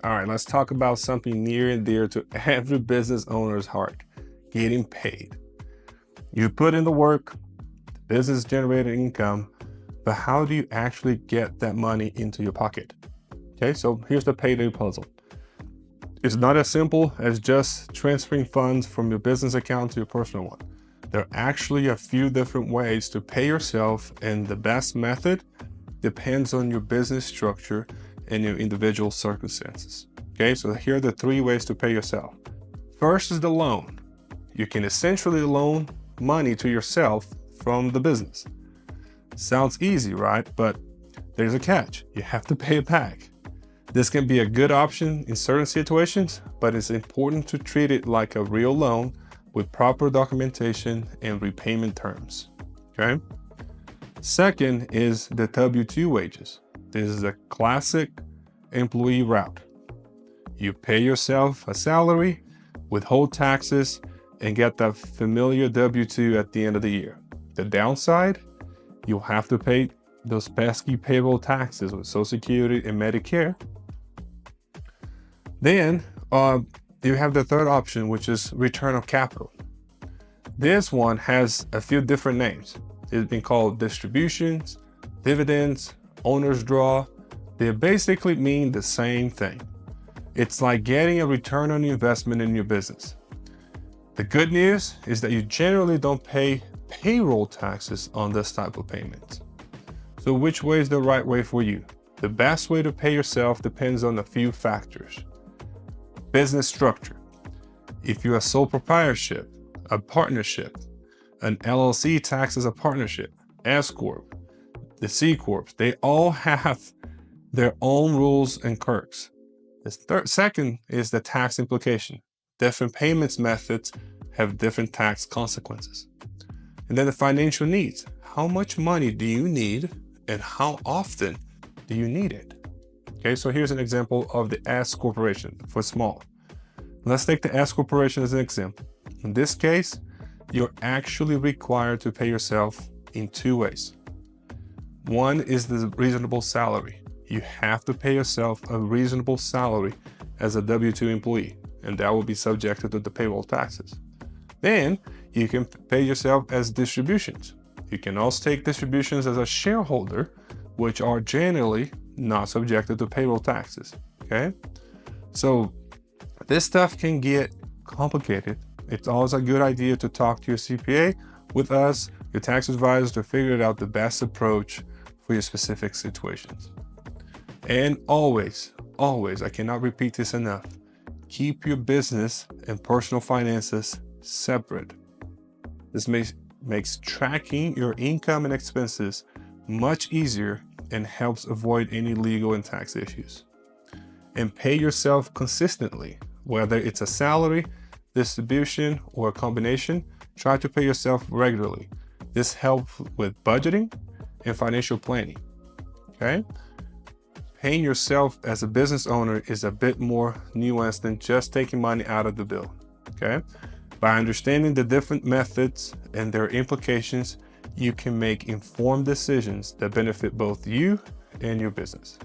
All right, let's talk about something near and dear to every business owner's heart: getting paid. You put in the work, the business generated income, but how do you actually get that money into your pocket? Okay, so here's the payday puzzle. It's not as simple as just transferring funds from your business account to your personal one. There are actually a few different ways to pay yourself, and the best method depends on your business structure and your individual circumstances. Okay, so here are the 3 ways to pay yourself. First is the loan. You can essentially loan money to yourself from the business. Sounds easy, right? But there's a catch. You have to pay it back. This can be a good option in certain situations, but it's important to treat it like a real loan with proper documentation and repayment terms. Okay? Second is the W-2 wages. This is a classic employee route. You pay yourself a salary, withhold taxes, and get that familiar W-2 at the end of the year. The downside, you'll have to pay those pesky payroll taxes with Social Security and Medicare. Then you have the third option, which is return of capital. This one has a few different names. It's been called distributions, dividends, owner's draw. They basically mean the same thing. It's like getting a return on your investment in your business. The good news is that you generally don't pay payroll taxes on this type of payments. So which way is the right way for you? The best way to pay yourself depends on a few factors. Business structure. If you're a sole proprietorship, a partnership, an LLC taxes a partnership, S Corp, the C Corps, they all have their own rules and quirks. Second is the tax implication. Different payments methods have different tax consequences. And then the financial needs. How much money do you need and how often do you need it? Okay, so here's an example of the S Corporation for small. Let's take the S Corporation as an example. In this case, you're actually required to pay yourself in 2 ways. One is the reasonable salary. You have to pay yourself a reasonable salary as a W-2 employee, and that will be subjected to the payroll taxes. Then you can pay yourself as distributions. You can also take distributions as a shareholder, which are generally not subjected to payroll taxes. Okay, so this stuff can get complicated. It's always a good idea to talk to your CPA, with us, your tax advisor, to figure out the best approach for your specific situations. And always, I cannot repeat this enough, keep your business and personal finances separate. This makes tracking your income and expenses much easier and helps avoid any legal and tax issues. And pay yourself consistently, whether it's a salary, distribution, or a combination. Try to pay yourself regularly. This helps with budgeting and financial planning. Okay? Paying yourself as a business owner is a bit more nuanced than just taking money out of the bill. Okay? By understanding the different methods and their implications, you can make informed decisions that benefit both you and your business.